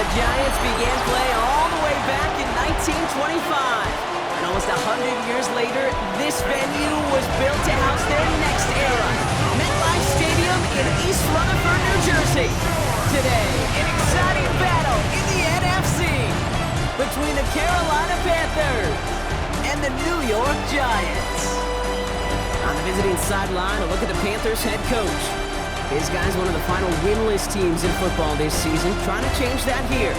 the Giants began play all the way back in 1925. And almost 100 years later, this venue was built to house their next era. MetLife Stadium in East Rutherford, New Jersey. Today, an exciting battle in the NFC between the Carolina Panthers and the New York Giants. On the visiting sideline, a look at the Panthers head coach. His guy's one of the final winless teams in football this season, trying to change that here.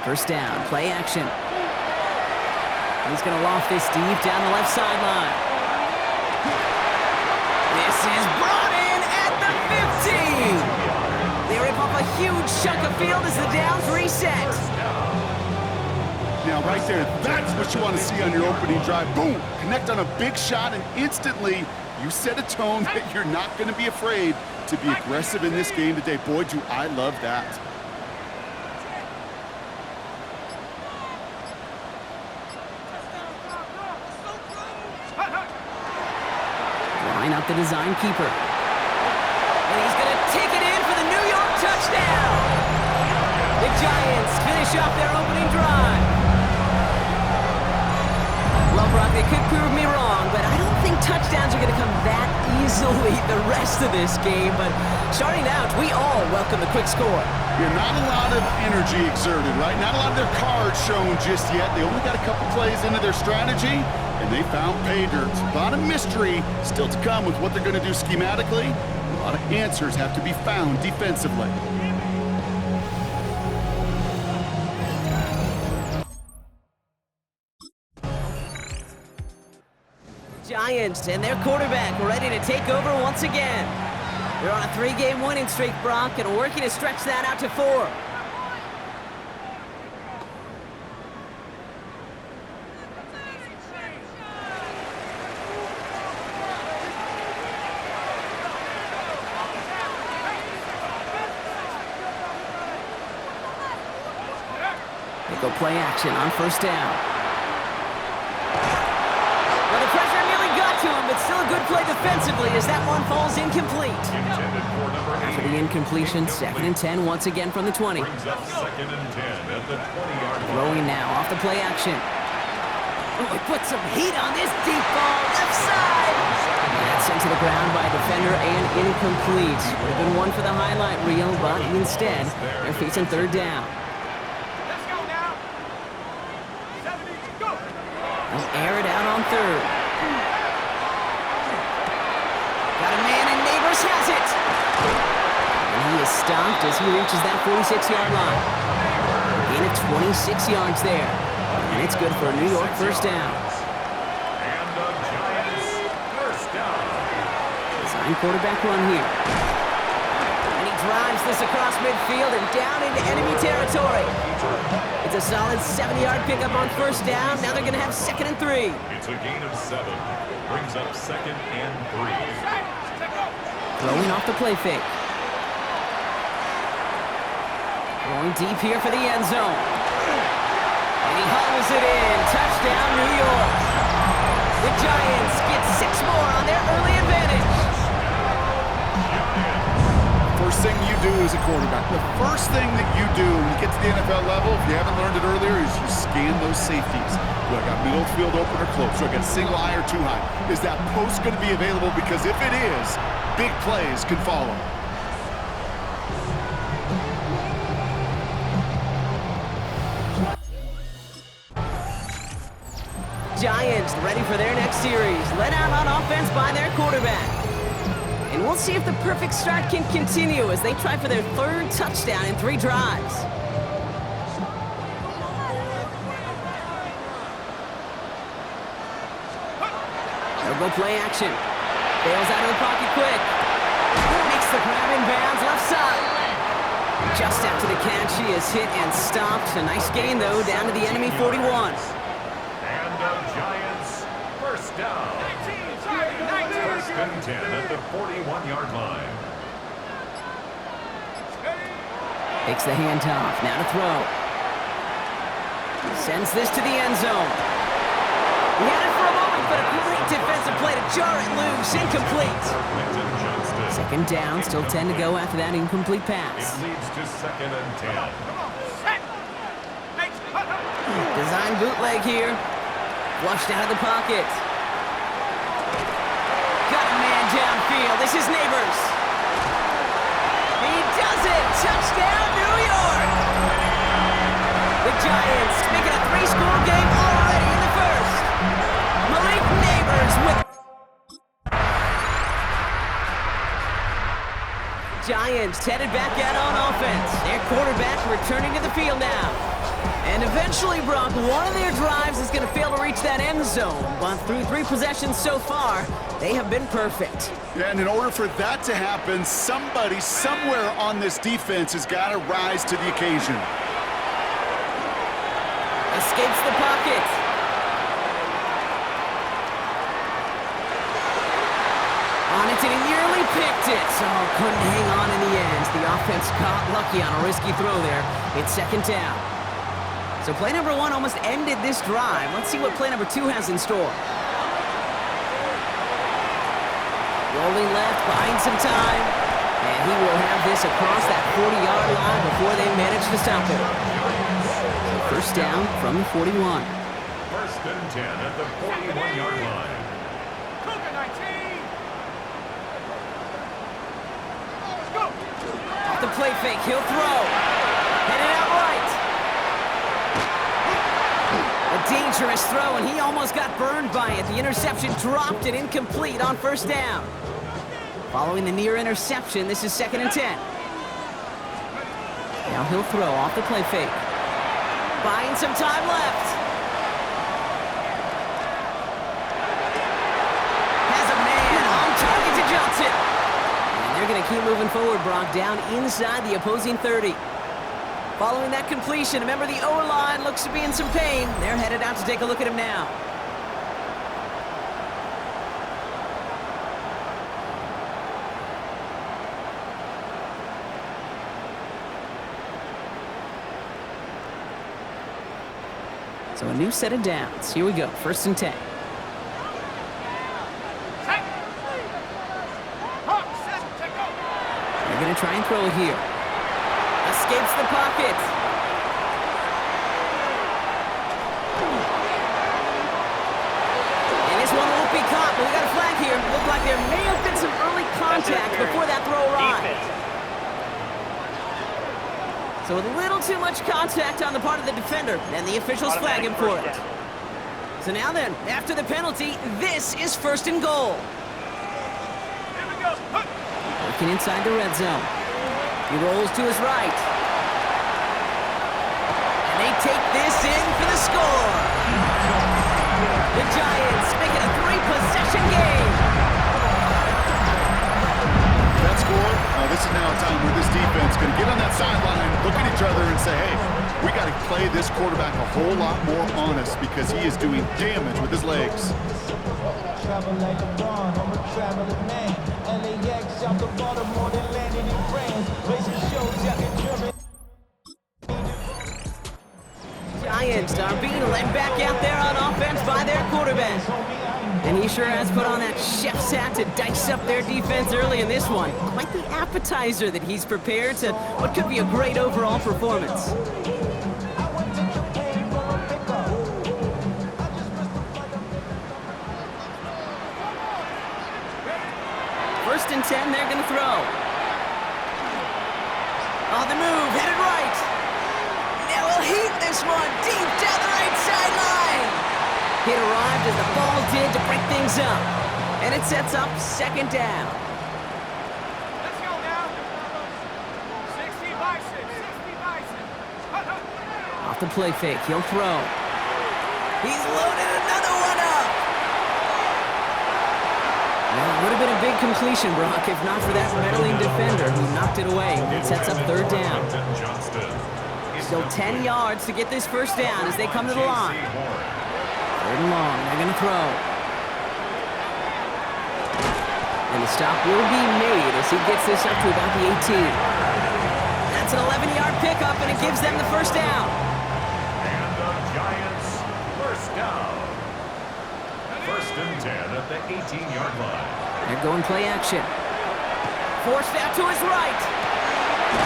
First down, play action. He's going to loft this deep down the left sideline. This is brought in at the 15. They rip off a huge chunk of field as the downs reset. Now right there, that's what you want to see on your opening drive. Boom, connect on a big shot, and instantly you set a tone that you're not going to be afraid to be aggressive in this game today. Boy, do I love that. Out the design keeper. And he's going to take it in for the New York touchdown. The Giants finish off their opening drive. Well, Brock, they could prove me wrong, but I don't think touchdowns are going to come that easily the rest of this game. But starting out, we all welcome the quick score. Yeah, not a lot of energy exerted, right? Not a lot of their cards shown just yet. They only got a couple plays into their strategy, and they found pay dirt. A lot of mystery still to come with what they're going to do schematically. A lot of answers have to be found defensively. Giants and their quarterback ready to take over once again. They're on a 3-game winning streak, Brock, and working to stretch that out to 4. They go play action on first down. Well, the pressure nearly got to him, but still a good play defensively as that one falls incomplete. After the incompletion, 2nd and 10 once again from the 20. Throwing now off the play action. Oh, he put some heat on this deep ball, left side. That's sent to the ground by a defender and incomplete. Would have been one for the highlight reel, but instead, they're facing 3rd down. They'll air it out on 3rd. Got a man, and Neighbors has it. And he is stopped as he reaches that 46-yard line. Gain of 26 yards there. And it's good for a New York first down. And the Giants first down. Design quarterback run here. And he drives this across midfield and down into enemy territory. It's a solid 7-yard pickup on first down. Now they're going to have 2nd and 3. It's a gain of 7. Brings up 2nd and 3. Throwing off the play fake. Going deep here for the end zone. And he hauls it in. Touchdown, New York. The Giants get 6 more on their early advantage. First thing you do as a quarterback, the first thing that you do when you get to the NFL level, if you haven't learned it earlier, is you scan those safeties. Do I got middle field open or close? Do I got single high or too high? Is that post going to be available? Because if it is, big plays can follow. Giants ready for their next series. Led out on offense by their quarterback. And we'll see if the perfect start can continue as they try for their 3rd touchdown in 3 drives. They'll go play action. Bails out of the pocket quick. Makes the grab in bounds left side. Just after the catch, he is hit and stopped. A nice gain, though, down to the enemy 41. And the Giants, first down. 1st and 10 at the 41-yard line. Takes the handoff. Now to throw. Sends this to the end zone. He had it for a moment, but a great defensive play to jar it loose. Incomplete. 2nd down, still 10 to go after that incomplete pass. It leads to 2nd and 10. Design bootleg here. Flushed out of the pocket. Got a man downfield. This is Neighbors. He does it. Touchdown, New York. The Giants making a 3-score game already in the first. Malik Neighbors with Giants headed back out on offense. Their quarterback returning to the field now. And eventually, Brock, one of their drives is going to fail to reach that end zone. But through 3 possessions so far, they have been perfect. Yeah, and in order for that to happen, somebody somewhere on this defense has got to rise to the occasion. Escapes the pocket. On it, and he nearly picked it. So couldn't hang on in the end. The offense got lucky on a risky throw there. It's 2nd down. So play number 1 almost ended this drive. Let's see what play number 2 has in store. Rolling left, buying some time. And he will have this across that 40-yard line before they manage to stop him. So 1st down from the 41. 1st and 10 at the 41-yard line. Off the play fake, he'll throw. Headed out right. A dangerous throw, and he almost got burned by it. The interception dropped it incomplete on 1st down. Following the near interception, this is 2nd and 10. Now he'll throw off the play fake. Buying some time left. Has a man on target to Johnson. And they're going to keep moving forward, Brock, down inside the opposing 30. Following that completion, remember the O-line looks to be in some pain. They're headed out to take a look at him now. So a new set of downs. Here we go, 1st and 10. They're going to try and throw it here. Escapes the pocket. And this one won't be caught, but we got a flag here. Looked like there may have been some early contact before that throw arrived. So a little too much contact on the part of the defender, and the officials flag him for it. So now then, after the penalty, this is 1st and goal. Here we go. Working inside the red zone. He rolls to his right. And they take this in for the score. The Giants making a 3-possession game. That score, this is now a time where this defense is going to get on that sideline, look at each other and say, hey, we got to play this quarterback a whole lot more honest because he is doing damage with his legs. Travel like LeBron, I'm a traveling man. LAX out the Baltimore, they landed in France. Racing shows out in Germany. Giants are being led back out there on offense by their quarterback. And he sure has put on that chef's hat to dice up their defense early in this one. Quite the appetizer that he's prepared to what could be a great overall performance. 1st and 10, they're going to throw. On the move, headed right. Now he'll heat this one deep down the right sideline. It arrived as the ball did to break things up. And it sets up 2nd down. Let's go now. 60 by 6, 60 by 6. Off the play fake, he'll throw. He's loaded another one up. Well, would have been a big completion, Brock, if not for that meddling defender who knocked it away. It sets up third down. Still 10 yards to get this first down as they come to the line. Third and long. They're going to throw. And the stop will be made as he gets this up to about the 18. That's an 11-yard pickup, and it gives them the first down. And the Giants first down. First and 10 at the 18-yard line. They're going play action. Forced out to his right.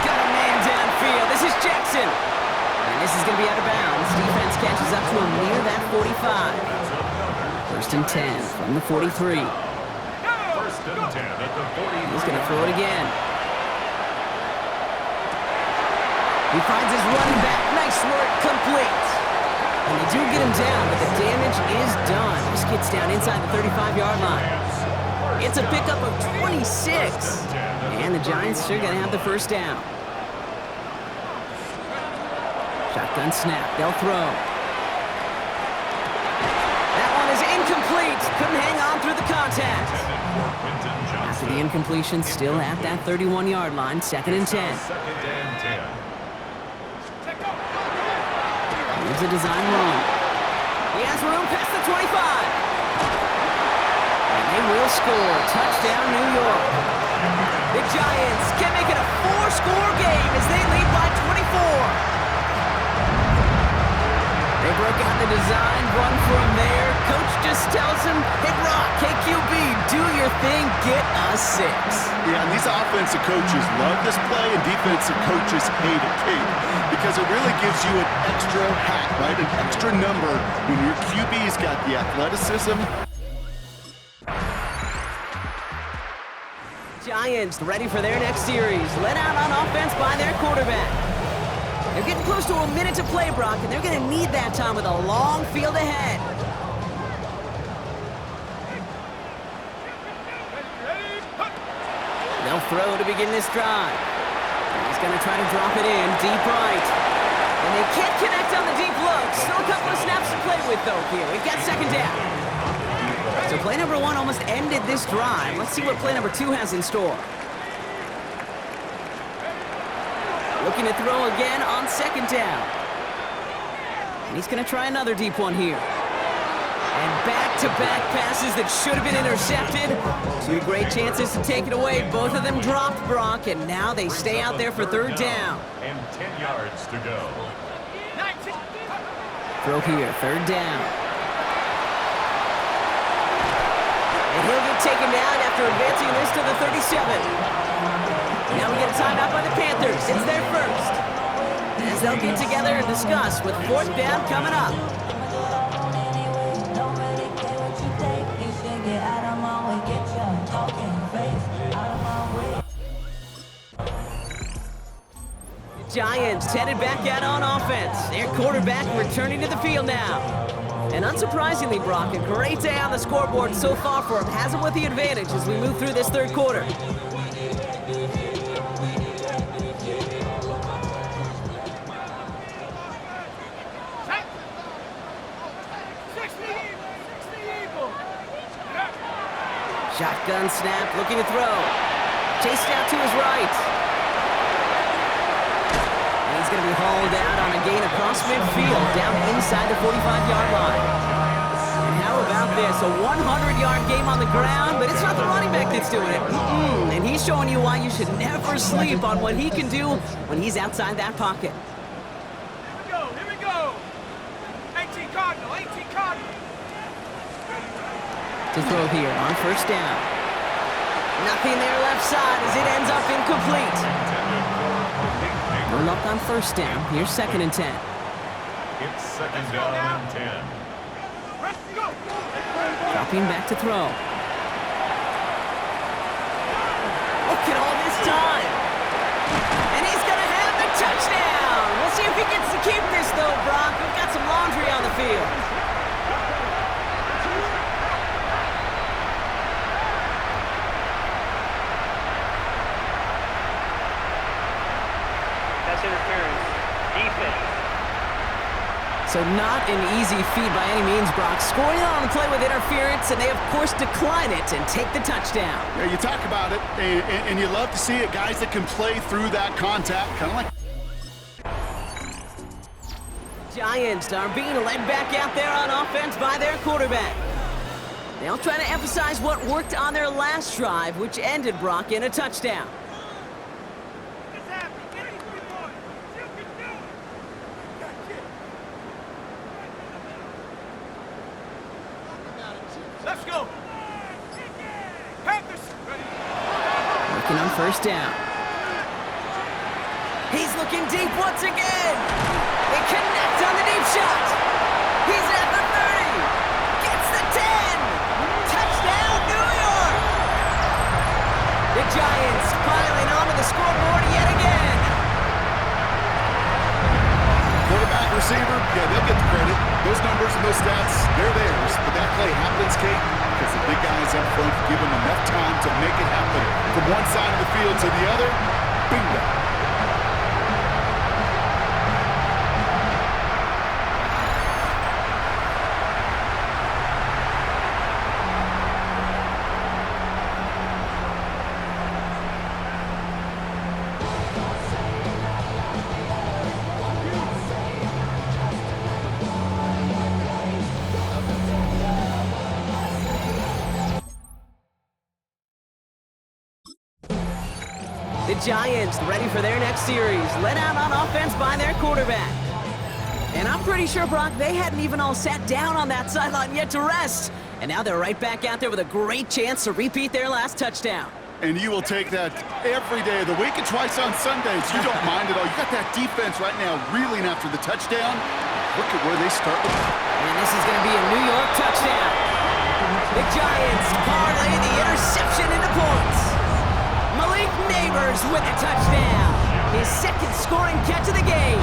Got a man downfield. This is Jackson. And this is going to be out of bounds. Defense catches up to him near that 45. First and 10 from the 43. First and 10 at the 43. He's going to throw it again. He finds his running back. Nice work. Complete. And they do get him down, but the damage is done. This gets down inside the 35-yard line. It's a pickup of 26. And the Giants are going to have the first down. Shotgun snap. They'll throw. That one is incomplete. Couldn't hang on through the contact. After the incompletion, still at that 31-yard line. Second and 10. Here's a design run. He has room past the 25. And they will score. Touchdown, New York. The Giants can make it a 4-score game as they lead by 24. They broke out the design, run from there. Coach just tells him, hey, Brock, KQB, do your thing, get a 6. Yeah, and these offensive coaches love this play, and defensive coaches hate it, because it really gives you an extra hat, right? An extra number when your QB's got the athleticism. Giants ready for their next series. Led out on offense by their quarterback. They're getting close to a minute to play, Brock, and they're going to need that time with a long field ahead. They'll throw to begin this drive. He's going to try to drop it in deep right. And they can't connect on the deep look. Still a couple of snaps to play with, though, here. We've got second down. So play number 1 almost ended this drive. Let's see what play number 2 has in store. Looking to throw again on second down. And he's going to try another deep one here. And back-to-back passes that should have been intercepted. 2 great chances to take it away. Both of them dropped, Brock, and now they stay out there for third down. And 10 yards to go. Throw here, third down. And he'll get taken down after advancing this to the 37. Now we get a timeout by the Panthers. It's their first. As they'll get together and discuss with fourth down coming up. The Giants headed back out on offense. Their quarterback returning to the field now. And unsurprisingly, Brock, a great day on the scoreboard so far for him. Has him with the advantage as we move through this third quarter. Shotgun snap, looking to throw. Chased out to his right. And he's going to be hauled out on a gain across midfield, down inside the 45-yard line. And how about this? A 100-yard game on the ground, but it's not the running back that's doing it. And he's showing you why you should never sleep on what he can do when he's outside that pocket. Here we go. 18 Cardinal, 18 Cardinal. To throw here on first down. Nothing there left side as it ends up incomplete. No luck on first down. Here's second and 10. It's second down and 10. Dropping back to throw. Look at all this time. And he's going to have the touchdown. We'll see if he gets to keep this, though, Brock. We've got some laundry on the field. So not an easy feat by any means, Brock. Scoring on the play with interference, and they, of course, decline it and take the touchdown. Yeah, you talk about it, and you love to see it. Guys that can play through that contact, kind of like... Giants are being led back out there on offense by their quarterback. They'll try to emphasize what worked on their last drive, which ended, Brock, in a touchdown. Let's go. Panthers. Working on first down. He's looking deep once again. They connect on the deep shot. He's at the 30. Gets the 10. Touchdown, New York. The Giants piling onto the scoreboard yet again. Quarterback, receiver, yeah, they'll get the credit. Those numbers and those stats, they're theirs. But that play happens, Kate, because the big guys up front give them enough time to make it happen. From one side of the field to the other, bingo. The Giants ready for their next series, led out on offense by their quarterback. And I'm pretty sure, Brock, they hadn't even all sat down on that sideline yet to rest. And now they're right back out there with a great chance to repeat their last touchdown. And you will take that every day of the week and twice on Sundays. You don't mind at all. You got that defense right now reeling after the touchdown. Look at where they start. And this is going to be a New York touchdown. The Giants parlay the interception into points. Malik Neighbors with a touchdown. His second scoring catch of the game.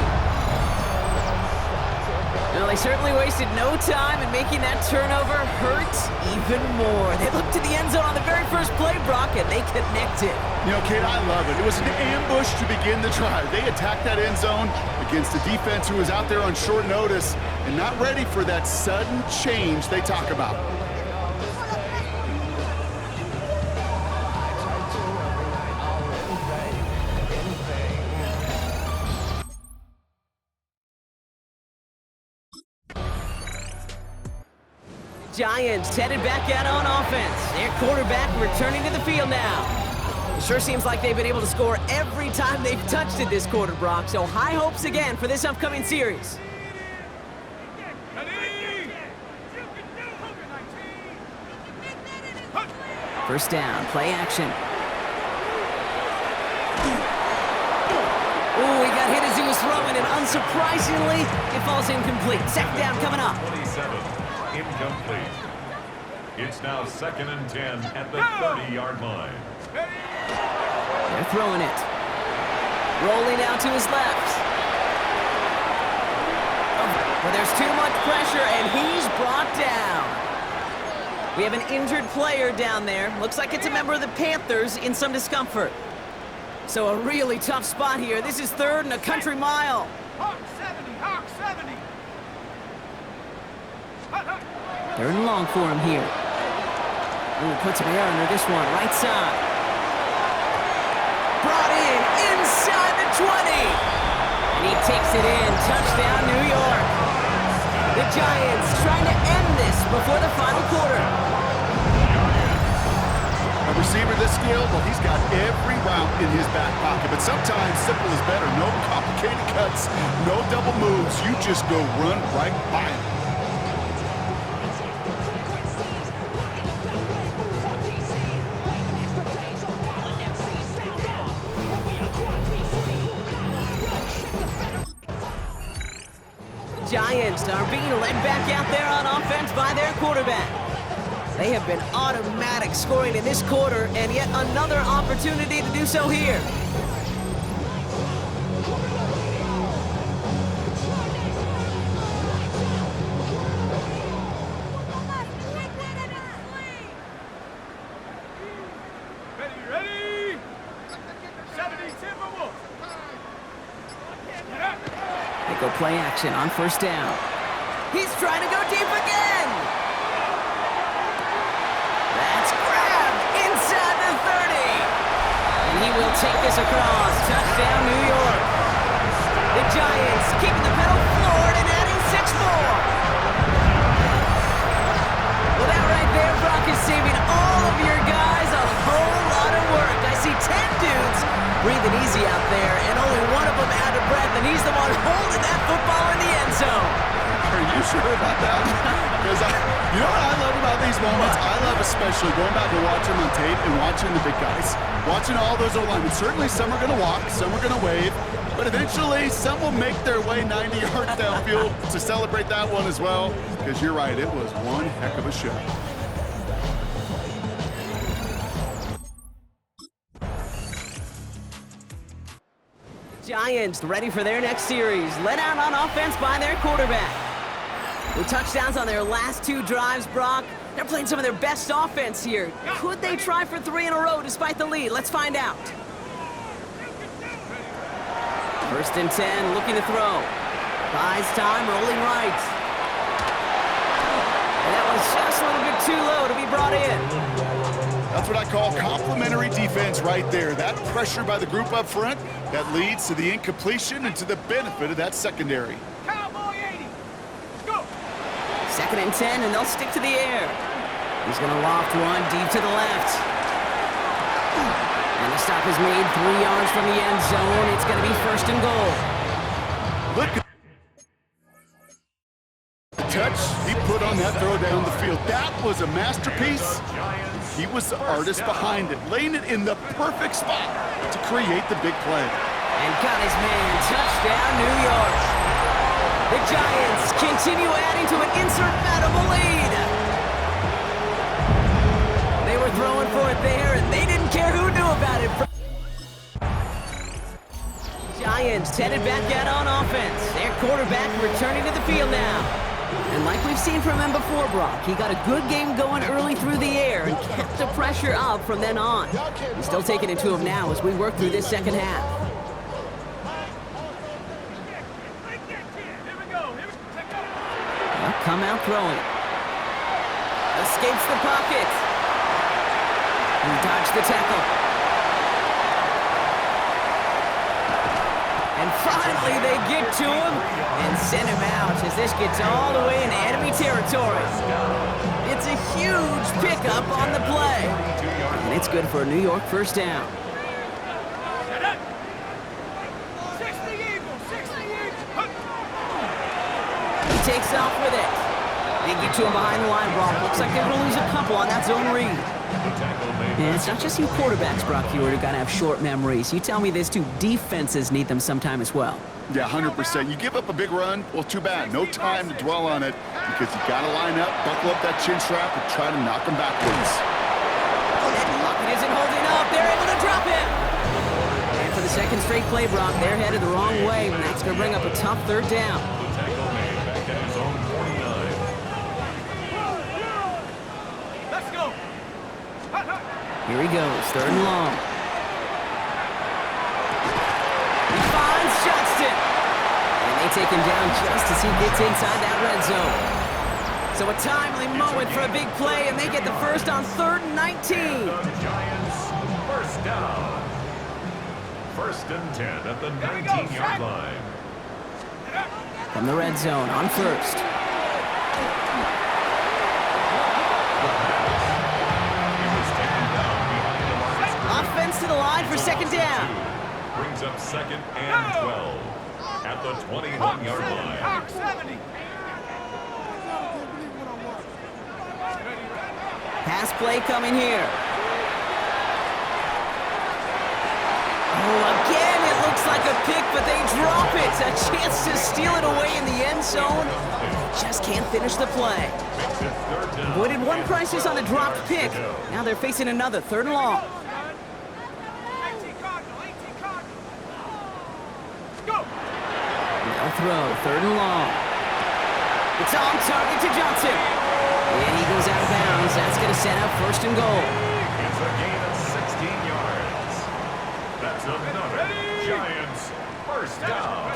Well, they certainly wasted no time in making that turnover hurt even more. They looked to the end zone on the very first play, Brock, and they connected. You know, Kate, I love it. It was an ambush to begin the drive. They attacked that end zone against a defense who was out there on short notice and not ready for that sudden change they talk about. Giants headed back out on offense. Their quarterback returning to the field now. It sure seems like they've been able to score every time they've touched it this quarter, Brock. So high hopes again for this upcoming series. First down, play action. Oh, he got hit as he was throwing, and unsurprisingly, it falls incomplete. Second down coming up. 27, incomplete. It's now 2nd and 10 at the 30-yard line. They're throwing it. Rolling out to his left. Oh, but there's too much pressure, and he's brought down. We have an injured player down there. Looks like it's a member of the Panthers in some discomfort. So a really tough spot here. This is 3rd and a country mile. Hawk 70, Hawk 70. 3rd and long for him here. Ooh, put some air under this one, right side. Brought in inside the 20. And he takes it in. Touchdown, New York. The Giants trying to end this before the final quarter. A receiver this skilled, well, he's got every route in his back pocket. But sometimes simple is better. No complicated cuts, no double moves. You just go run right by him. Giants are being led back out there on offense by their quarterback. They have been automatic scoring in this quarter, and yet another opportunity to do so here. Ready? 70 Timberwolves. They go play action on first down. He's trying to go deep again. That's grabbed inside the 30. And he will take this across. Touchdown, New York. The Giants keeping the pedal floored and adding 6 more. Well, that right there, Brock, is saving all of your guys a whole lot of work. I see 10 dudes breathing easy out there, and only one of them out of breath, and he's the one holding that football in the end zone. Are you sure about that? Because you know what I love about these moments? I love especially going back and watching them on tape and watching the big guys. Watching all those O-linemen. Certainly some are going to walk, some are going to wave, but eventually some will make their way 90 yards downfield to celebrate that one as well. Because you're right, it was one heck of a show. Giants ready for their next series. Led out on offense by their quarterback. With touchdowns on their last 2 drives, Brock, they're playing some of their best offense here. Could they try for 3 in a row despite the lead? Let's find out. 1st and 10, looking to throw. Buys time, rolling right. And that was just a little bit too low to be brought in. That's what I call complimentary defense right there. That pressure by the group up front, that leads to the incompletion and to the benefit of that secondary. Cowboy 80. Go. 2nd and 10, and they'll stick to the air. He's going to loft one deep to the left. And the stop is made 3 yards from the end zone. It's going to be 1st and goal. Look at the touch he put on that throw down the field. That was a masterpiece. He was the artist behind it, laying it in the perfect spot to create the big play. And got his man. Touchdown, New York. The Giants continue adding to an insurmountable lead. They were throwing for it there, and they didn't care who knew about it. Giants headed back out on offense. Their quarterback returning to the field now. And like we've seen from him before, Brock, he got a good game going early through the air and kept the pressure up from then on. He's still taking it to him now as we work through this second half. Well, come out throwing. Escapes the pocket. He dodged the tackle. And finally, they get to him and send him out as this gets all the way into enemy territory. It's a huge pickup on the play. And it's good for a New York 1st down. He takes off with it. They get to him behind the line, Brock. Looks like they're going to lose a couple on that zone read. And it's not just you quarterbacks, Brock, who are going to have short memories. You tell me this too, defenses need them sometime as well. Yeah, 100%. You give up a big run, well, too bad. No time to dwell on it because you got to line up, buckle up that chin strap, and try to knock them backwards. And Lockett isn't holding up. They're able to drop him. And for the 2nd straight play, Brock, they're headed the wrong way, and that's going to bring up a tough 3rd down. Here he goes, 3rd and long. He finds Johnston. And they take him down just as he gets inside that red zone. So a timely moment for a big play, and they get the first on 3rd and 19. The Giants, 1st down. 1st and 10 at the 19-yard line. From the red zone on 1st. Offense to the line for 2nd down. Brings up 2nd and 12 at the 21-yard line. Hawk 70. Pass play coming here. Oh, again, it looks like a pick, but they drop it. A chance to steal it away in the end zone. Just can't finish the play. Avoided one crisis on a dropped pick. Now they're facing another 3rd and long. They'll throw, 3rd and long. It's on target to Johnson. And he goes out of bounds. That's going to set up 1st and goal. It's a gain of 16 yards. That's another Giants 1st down.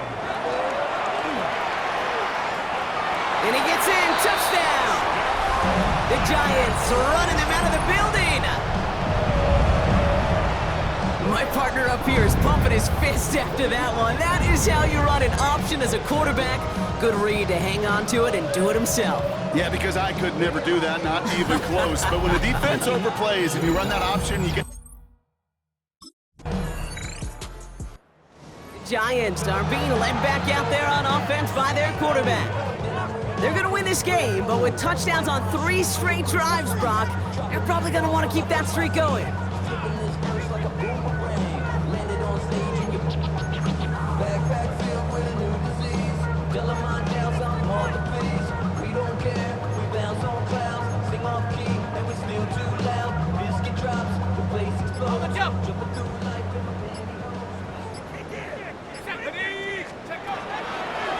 And he gets in. Touchdown. The Giants running them out of the building. My partner up here is pumping his fist after that one. That is how you run an option as a quarterback. Good read to hang on to it and do it himself. Yeah, because I could never do that, not even close. But when the defense overplays and you run that option, you get... Giants are being led back out there on offense by their quarterback. They're going to win this game, but with touchdowns on 3 straight drives, Brock, they're probably going to want to keep that streak going.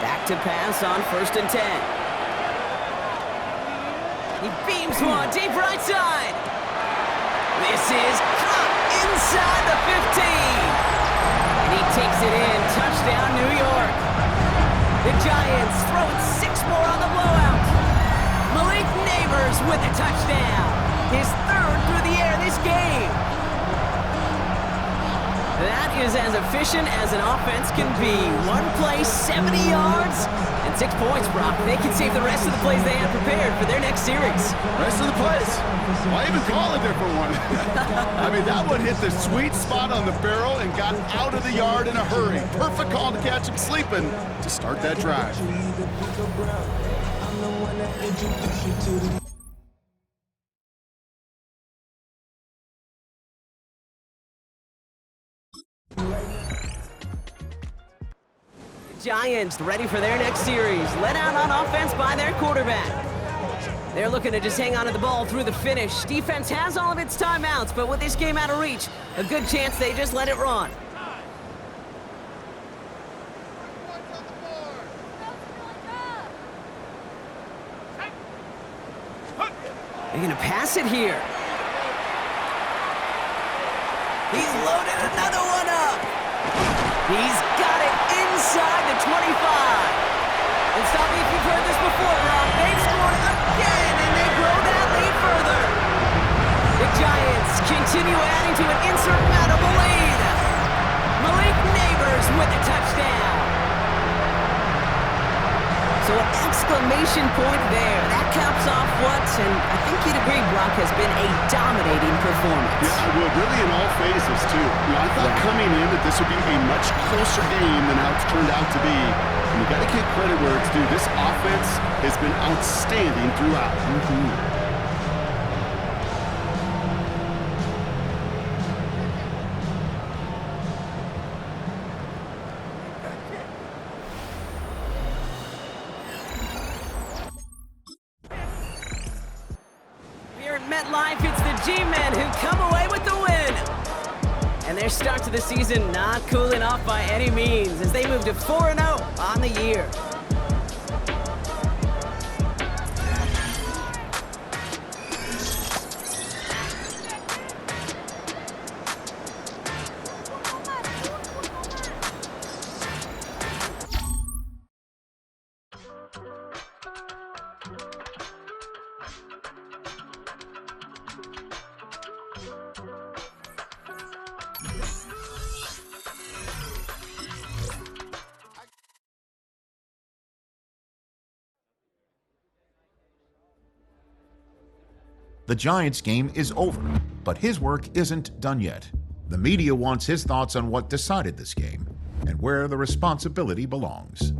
Back to pass on 1st and 10. He beams one deep right side. This is caught inside the 15. And he takes it in. Touchdown, New York. The Giants throwing 6 more on the blowout. Malik Neighbors with a touchdown. His 3rd through the air this game. That is as efficient as an offense can be. 1 play, 70 yards, and 6 points, Brock. They can save the rest of the plays they have prepared for their next series. Rest of the plays? Why even call a different one? I mean, that one hit the sweet spot on the barrel and got out of the yard in a hurry. Perfect call to catch him sleeping to start that drive. Giants ready for their next series. Led out on offense by their quarterback. They're looking to just hang on to the ball through the finish. Defense has all of its timeouts, but with this game out of reach, a good chance they just let it run. They're going to pass it here. He's loaded another one up. He's got it inside the 25. And stop me if you've heard this before, Brock. They've scored again, and they grow that lead further. The Giants continue adding to an insurmountable lead. Malik Neighbors with a touchdown. So an exclamation point there. That caps off what, and I think you'd agree, Brock, has been a dominating performance. Yeah, I would, really in all phases, too. You know, I thought coming in that this would be a much closer game than how it's turned out to be. And you got to give credit where it's due. This offense has been outstanding throughout. MetLife, it's the G-Men who come away with the win. And their start to the season not cooling off by any means as they move to 4-0 on the year. The Giants game is over, but his work isn't done yet. The media wants his thoughts on what decided this game and where the responsibility belongs.